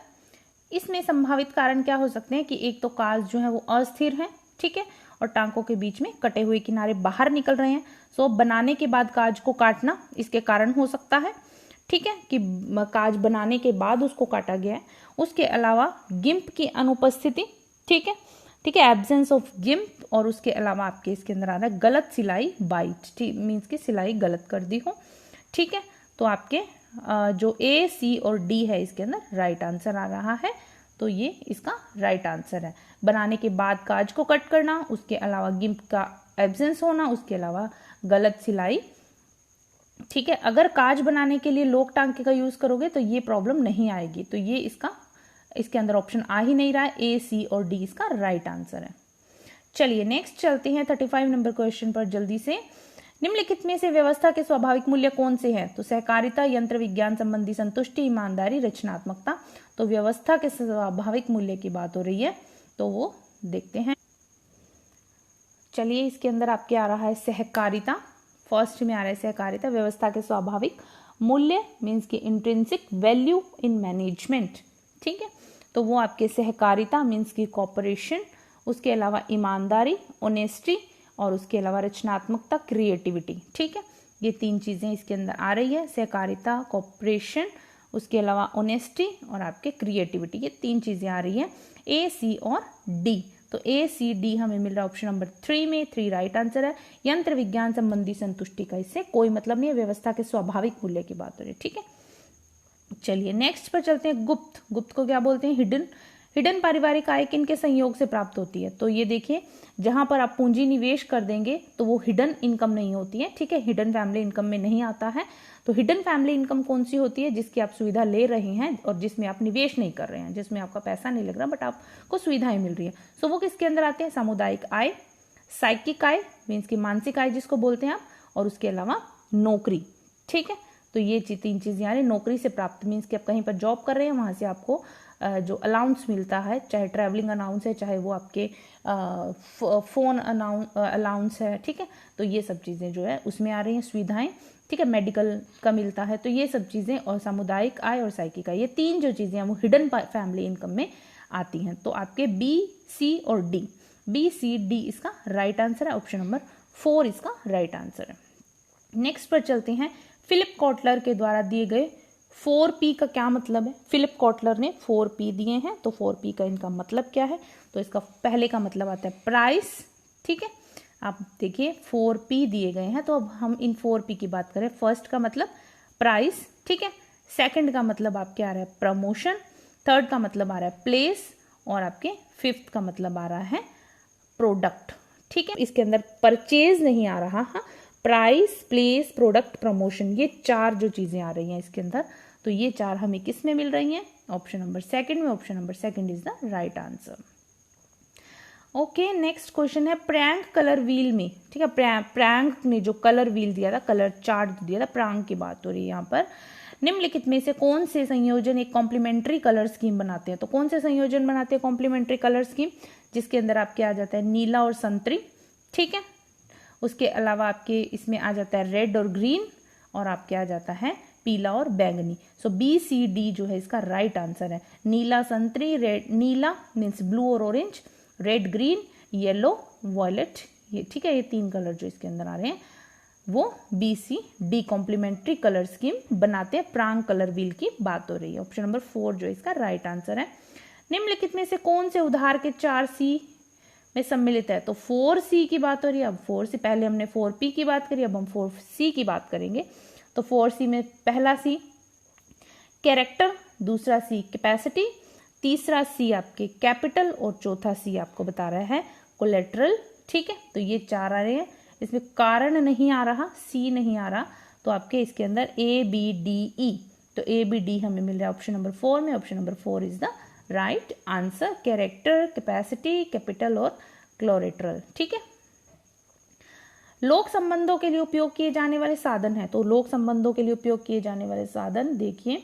S1: इसमें संभावित कारण क्या हो सकते हैं कि एक तो काज जो है वो अस्थिर है, ठीक है, और टांकों के बीच में कटे हुए किनारे बाहर निकल रहे हैं। सो बनाने के बाद काज को काटना इसके कारण हो सकता है, ठीक है, कि काज बनाने के बाद उसको काटा गया है। उसके अलावा गिम्प की अनुपस्थिति, ठीक है, एब्सेंस ऑफ गिम्प, और उसके अलावा आपके इसके अंदर आ रहा है गलत सिलाई, बाइट, ठीक मीन्स की सिलाई गलत कर दी हो। ठीक है, तो आपके जो ए, सी और डी है इसके अंदर राइट आंसर आ रहा है, तो ये इसका राइट आंसर है। बनाने के बाद काज को कट करना, उसके अलावा गिम्प का एब्सेंस होना, उसके अलावा गलत सिलाई। ठीक है, अगर काज बनाने के लिए लोक टांके का यूज करोगे तो ये प्रॉब्लम नहीं आएगी, तो ये इसके अंदर ऑप्शन आ ही नहीं रहा है, ए, सी और डी इसका राइट आंसर है। चलिए नेक्स्ट चलते हैं 35 नंबर क्वेश्चन पर जल्दी से। निम्नलिखित में से व्यवस्था के स्वाभाविक मूल्य कौन से हैं? तो सहकारिता, यंत्र विज्ञान संबंधी संतुष्टि, ईमानदारी, रचनात्मकता। तो व्यवस्था के स्वाभाविक मूल्य की बात हो रही है, तो वो देखते हैं। चलिए इसके अंदर आपके आ रहा है सहकारिता, फर्स्ट में आ रहा है सहकारिता। व्यवस्था के स्वाभाविक मूल्य मीन्स की इंट्रिंसिक वैल्यू इन मैनेजमेंट, ठीक है, तो वो आपके सहकारिता मीन्स की कॉपरेशन, उसके अलावा ईमानदारी, ऑनेस्टी, और उसके अलावा रचनात्मकता, क्रिएटिविटी। ठीक है, ये 3 चीजें इसके अंदर आ रही है, सहकारिता, कॉपरेशन, उसके अलावा ऑनेस्टी और आपके क्रिएटिविटी, ये 3 चीजें आ रही है, ए, सी और डी। तो ए, सी, डी हमें मिल रहा है ऑप्शन नंबर 3 में, 3 राइट आंसर है। यंत्र विज्ञान संबंधी संतुष्टि का इससे कोई मतलब नहीं है, व्यवस्था के स्वाभाविक मूल्य की बात हो रही है। ठीक है, चलिए नेक्स्ट पर चलते हैं। गुप्त को क्या बोलते हैं? हिडन पारिवारिक आय किनके संयोग से प्राप्त होती है? तो ये देखिए, जहां पर आप पूंजी निवेश कर देंगे तो वो हिडन इनकम नहीं होती है, ठीक है, हिडन फैमिली इनकम में नहीं आता है। तो हिडन फैमिली इनकम कौन सी होती है? जिसकी आप सुविधा ले रहे हैं और जिसमें आप निवेश नहीं कर रहे हैं, जिसमें आपका पैसा नहीं लग रहा बट आपको सुविधाएं मिल रही है। सो वो किसके अंदर आते हैं? सामुदायिक आय, साइकिक आय मीन्स की मानसिक आय जिसको बोलते हैं आप, और उसके अलावा नौकरी। ठीक है, तो ये 3 चीजें आ रही। नौकरी से प्राप्त मीन्स कि आप कहीं पर जॉब कर रहे हैं, वहां से आपको जो अलाउंस मिलता है, चाहे ट्रैवलिंग अलाउंस है, चाहे वो आपके फोन अलाउंस है, ठीक है, तो ये सब चीज़ें जो है उसमें आ रही हैं सुविधाएं। ठीक है, मेडिकल का मिलता है, तो ये सब चीज़ें, और सामुदायिक आय और साइकिक आय, ये 3 जो चीज़ें हैं वो हिडन फैमिली इनकम में आती हैं। तो आपके बी, सी और डी, बी, सी, डी इसका राइट आंसर है, ऑप्शन नंबर 4 इसका राइट आंसर है। नेक्स्ट पर चलते हैं। फिलिप कॉटलर के द्वारा दिए गए 4P का क्या मतलब है? फिलिप कॉटलर ने 4P दिए हैं, तो 4P का इनका मतलब क्या है? तो इसका पहले का मतलब आता है प्राइस। ठीक है, आप देखिए 4P दिए गए हैं, तो अब हम इन 4P की बात करें। फर्स्ट का मतलब प्राइस, ठीक है, सेकंड का मतलब आपके आ रहा है प्रमोशन, थर्ड का मतलब आ रहा है प्लेस, और आपके 5th का मतलब आ रहा है प्रोडक्ट। ठीक है, इसके अंदर परचेज नहीं आ रहा। हाँ, प्राइस, प्लेस, प्रोडक्ट, प्रमोशन, ये 4 जो चीजें आ रही हैं इसके अंदर, तो ये 4 हमें किस में मिल रही हैं? ऑप्शन नंबर 2 में, option number 2 is the right answer. Okay, next question है प्रांग कलर व्हील में। ठीक है, प्रांग ने जो कलर व्हील दिया था, कलर चार्ट दिया था, प्रांग की बात हो रही है यहाँ पर। निम्नलिखित में से कौन से संयोजन एक कॉम्प्लीमेंट्री कलर स्कीम बनाते हैं? तो कौन से संयोजन बनाते हैं कॉम्प्लीमेंट्री कलर स्कीम? जिसके अंदर आपके आ जाता है नीला और संतरी, ठीक है, उसके अलावा आपके इसमें आ जाता है रेड और ग्रीन, और आपके आ जाता है पीला और बैंगनी। सो बी सी डी जो है इसका राइट आंसर है। नीला संतरी, रेड, नीला मीन्स ब्लू और orange, red green, yellow violet, ये ठीक है, ये 3 कलर जो इसके अंदर आ रहे हैं वो B C D complementary colour scheme बनाते हैं। प्रांग कलर व्हील की बात हो रही है। ऑप्शन नंबर 4 जो इसका राइट आंसर है। निम्नलिखित में से कौन से उधार के 4 सी में सम्मिलित है? तो 4C की बात हो रही है। अब 4C, पहले हमने 4P की बात करी, अब हम 4C की बात करेंगे। तो 4C में पहला C कैरेक्टर, दूसरा C कैपेसिटी, तीसरा C आपके कैपिटल और चौथा C आपको बता रहा है कोलेट्रल। ठीक है, तो ये 4 आ रहे हैं। इसमें कारण नहीं आ रहा, C नहीं आ रहा, तो आपके इसके अंदर ABDE, तो ABD हमें मिल रहा है ऑप्शन नंबर 4 में। Option number 4 is the right answer. Character, capacity, capital और कोलेट्रल। ठीक है, लोक संबंधों के लिए उपयोग किए जाने वाले साधन है। तो लोक संबंधों के लिए उपयोग किए जाने वाले साधन देखिए,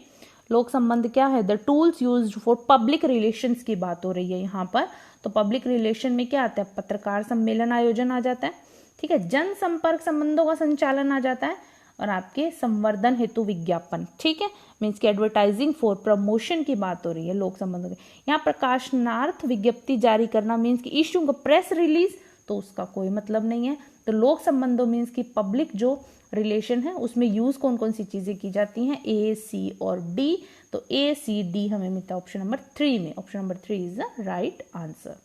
S1: लोक संबंध क्या है? The tools used for public relations की बात हो रही है यहाँ पर। तो पब्लिक रिलेशन में क्या आता है? पत्रकार सम्मेलन आयोजन आ जाता है। ठीक है, जनसंपर्क संबंधों का संचालन आ जाता है, और आपके संवर्धन हेतु विज्ञापन। ठीक है, मीन्स की एडवर्टाइजिंग फॉर प्रमोशन की बात हो रही है लोक संबंधों की। यहाँ प्रकाशनार्थ विज्ञप्ति जारी करना मीन्स की इश्यूइंग प्रेस रिलीज, तो उसका कोई मतलब नहीं है। तो लोक संबंधों मीन्स की पब्लिक जो रिलेशन है उसमें यूज कौन कौन सी चीजें की जाती हैं? A, C और D। तो A, C, D हमें मिलता है ऑप्शन नंबर 3 में। Option number 3 is the right answer.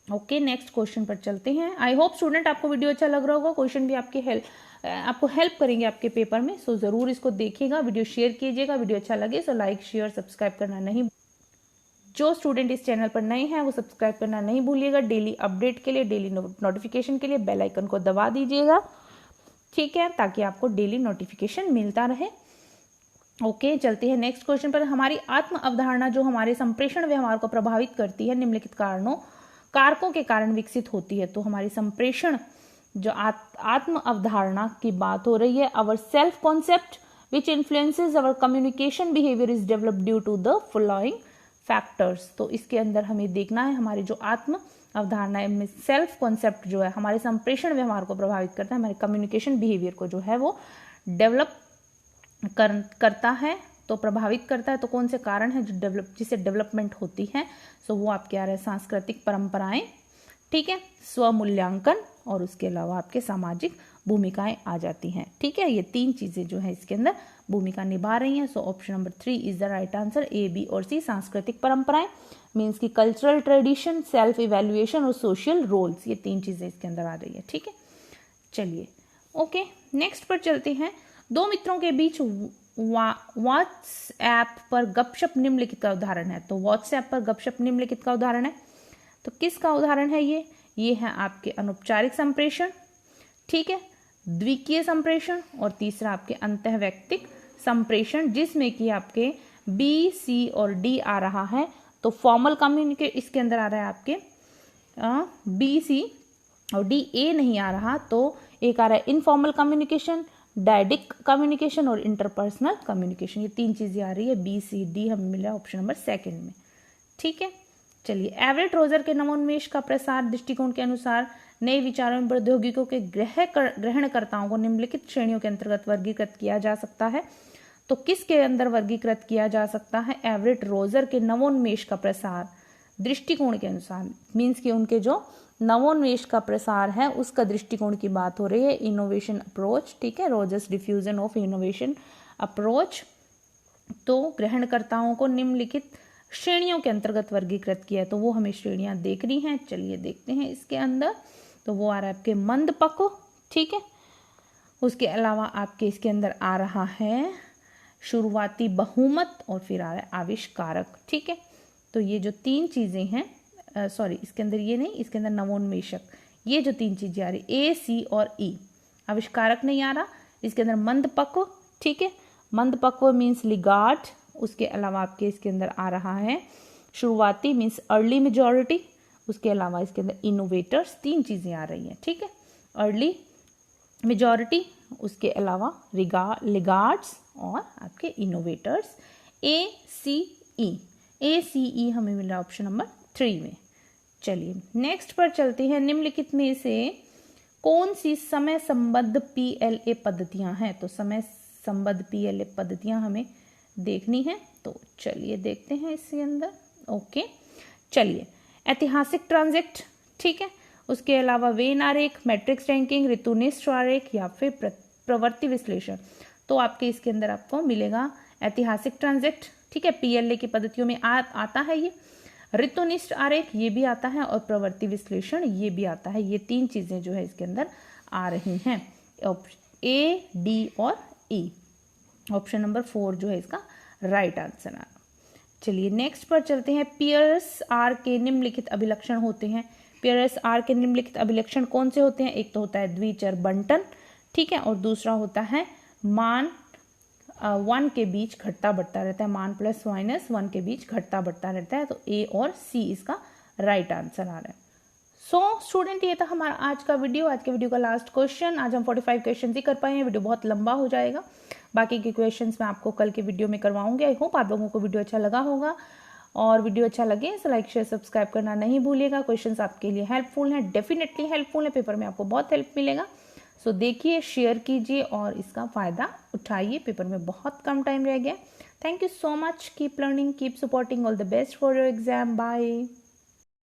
S1: Okay, next question पर चलते हैं। आई होप स्टूडेंट आपको वीडियो अच्छा लग रहा होगा। क्वेश्चन भी आपको हेल्प करेंगे आपके पेपर में। सो जरूर इसको देखिएगा, वीडियो शेयर कीजिएगा। वीडियो अच्छा लगे सो लाइक, शेयर, सब्सक्राइब करना नहीं। जो स्टूडेंट इस चैनल पर नए हैं वो सब्सक्राइब करना नहीं भूलिएगा। डेली अपडेट के लिए, डेली नोटिफिकेशन के लिए बेल आइकन को दबा दीजिएगा। ठीक है, ताकि आपको डेली नोटिफिकेशन मिलता रहे। ओके, चलते हैं नेक्स्ट क्वेश्चन पर। हमारी आत्म अवधारणा जो हमारे संप्रेषण व्यवहार को प्रभावित करती है निम्नलिखित कारकों के कारण विकसित होती है। तो हमारी संप्रेषण जो आत्म अवधारणा की बात हो रही है, our self concept which influences our communication behaviour is developed due to the following factors. तो इसके अंदर हमें देखना है हमारी जो आत्म अवधारणा है, सेल्फ कॉन्सेप्ट जो है हमारे संप्रेषण व्यवहार को प्रभावित करता है, हमारे कम्युनिकेशन बिहेवियर को जो है वो डेवलप करता है, तो प्रभावित करता है। तो कौन से कारण है जो जिससे डेवलपमेंट होती है? सो वो आपके आ रहे हैं सांस्कृतिक परंपराएं, ठीक है, स्वमूल्यांकन, और उसके अलावा आपके सामाजिक भूमिकाएं आ जाती हैं। ठीक है, ये 3 चीजें जो है इसके अंदर भूमिका निभा रही हैं। सो option number 3 is the right answer. A, B और C सांस्कृतिक परंपराएं मीन्स की कल्चरल ट्रेडिशन, सेल्फ इवेल्युएशन और सोशल रोल्स, ये 3 चीजें इसके अंदर आ रही है। ठीक है, चलिए ओके, नेक्स्ट पर चलते हैं। 2 मित्रों के बीच व्हाट्सएप पर गपशप निम्नलिखित का उदाहरण है। तो व्हाट्सएप पर गपशप निम्नलिखित का उदाहरण है। तो किसका उदाहरण है ये है आपके अनौपचारिक संप्रेषण, ठीक है, द्विकीय संप्रेषण, और तीसरा आपके अंतःवैयक्तिक संप्रेषण, जिसमें कि आपके B, C और D आ रहा है। तो फॉर्मल कम्युनिकेशन इसके अंदर आ रहा है आपके B, C और D, A नहीं आ रहा। तो एक आ रहा है इनफॉर्मल कम्युनिकेशन, डायडिक कम्युनिकेशन और इंटरपर्सनल कम्युनिकेशन, ये 3 चीजें आ रही है। B, C, D हमें मिला ऑप्शन नंबर 2 में। ठीक है, चलिए, एवरेट रोजर के नवोन्मेष का प्रसार दृष्टिकोण के अनुसार नए विचारों एवं प्रौद्योगिकियों के ग्रहणकर्ताओं को निम्नलिखित श्रेणियों के अंतर्गत वर्गीकृत किया जा सकता है। तो किसके अंदर वर्गीकृत किया जा सकता है? एवरेट रोजर के नवोन्मेष का प्रसार दृष्टिकोण के अनुसार, मीन्स कि उनके जो नवोन्मेष का प्रसार है उसका दृष्टिकोण की बात हो रही है। इनोवेशन अप्रोच, ठीक है, Rogers diffusion of innovation approach. तो ग्रहणकर्ताओं को निम्नलिखित श्रेणियों के अंतर्गत वर्गीकृत किया है। तो वो हमें श्रेणियां देखनी हैं। चलिए देखते हैं इसके अंदर। तो वो आ रहा है आपके मंदपक्व, ठीक है, उसके अलावा आपके इसके अंदर आ रहा है शुरुआती बहुमत, और फिर आ रहा है आविष्कारक। ठीक है, तो ये जो 3 चीजें हैं, सॉरी इसके अंदर ये नहीं, इसके अंदर नवोन्मेषक, ये जो 3 चीजें आ रही A, C और E, आविष्कारक नहीं आ रहा। इसके अंदर मंदपक्व, ठीक है, मंदपक्व मीन्स लिगार्ड। उसके अलावा आपके इसके अंदर आ रहा है शुरुआती मीन्स अर्ली मेजॉरिटी। उसके अलावा इसके अंदर इनोवेटर्स, 3 चीजें आ रही हैं। ठीक है, अर्ली मेजॉरिटी, उसके अलावा लिगार्ड्स और आपके इनोवेटर्स। A, C, E हमें मिल रहा है ऑप्शन नंबर 3 में। चलिए नेक्स्ट पर चलते हैं। निम्नलिखित में से कौन सी समय संबद्ध PLA पद्धतियां हैं? तो समय संबद्ध PLA पद्धतियाँ हमें देखनी है। तो चलिए देखते हैं इसके अंदर। ओके, चलिए ऐतिहासिक ट्रांजेक्ट, ठीक है, उसके अलावा वेन आरेख, मैट्रिक्स रैंकिंग, ऋतुनिष्ठ आरेख या फिर प्रवृत्ति विश्लेषण। तो आपके इसके अंदर आपको मिलेगा ऐतिहासिक ट्रांजेक्ट, ठीक है, PLA की पद्धतियों में आता है ये। ऋतुनिष्ठ आरेख ये भी आता है और प्रवृत्ति विश्लेषण ये भी आता है। ये 3 चीजें जो है इसके अंदर आ रही हैं, A, D और E। ऑप्शन नंबर 4 जो है इसका राइट आंसर आ रहा। चलिए नेक्स्ट पर चलते हैं। पियर्स आर के निम्नलिखित अभिलक्षण होते हैं। पियर्स आर के निम्नलिखित अभिलक्षण कौन से होते हैं? एक तो होता है द्विचर बंटन, ठीक है, और दूसरा होता है मान 1 के बीच घटता बढ़ता रहता है, मान प्लस माइनस 1 के बीच घटता बढ़ता रहता है। तो A और C इसका राइट आंसर आ रहा है। सो स्टूडेंट, ये था हमारा आज का वीडियो, आज के वीडियो का लास्ट क्वेश्चन। आज हम 45 क्वेश्चन ही कर पाए हैं, वीडियो बहुत लंबा हो जाएगा। बाकी के क्वेश्चंस मैं आपको कल के वीडियो में करवाऊंगी। आई होप आप लोगों को वीडियो अच्छा लगा होगा, और वीडियो अच्छा लगे तो लाइक शेयर सब्सक्राइब करना नहीं भूलिएगा। क्वेश्चंस आपके लिए हेल्पफुल हैं, डेफिनेटली हेल्पफुल है, पेपर में आपको बहुत हेल्प मिलेगा। सो देखिए, शेयर कीजिए और इसका फायदा उठाइए, पेपर में बहुत कम टाइम रह गया। Thank you so much, keep learning, keep supporting, all the best for your exam, bye.